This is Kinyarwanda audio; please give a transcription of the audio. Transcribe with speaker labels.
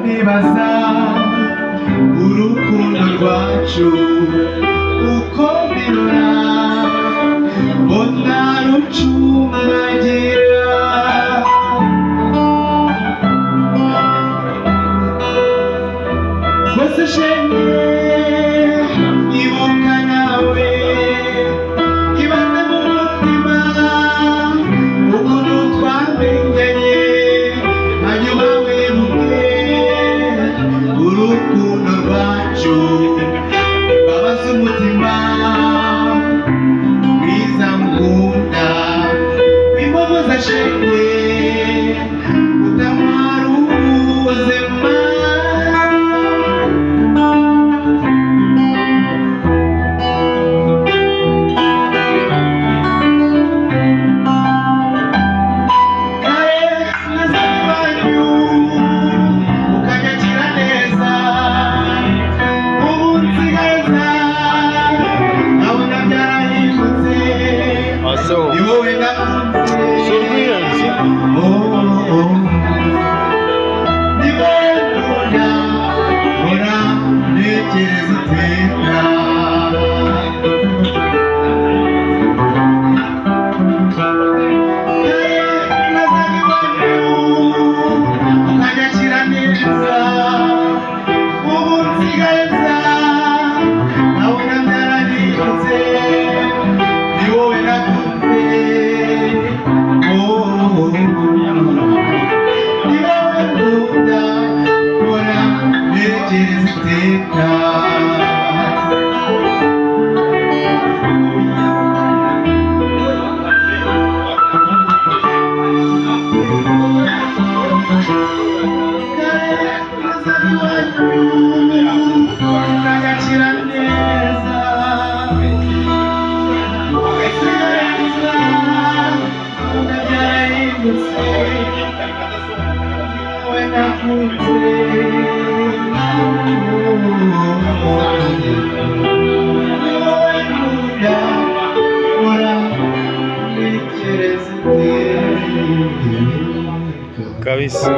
Speaker 1: nibaza urukundo rwacu uko birora mbona rucumbagira rwose shenge ibuka nawe ibaze mu mutima ukuntu twamenyanye hanyuma wibuke urukundo rwacu imbabazi umutima mwiza nkunda imbabazi shenge utamara ubuzima
Speaker 2: Kabisa.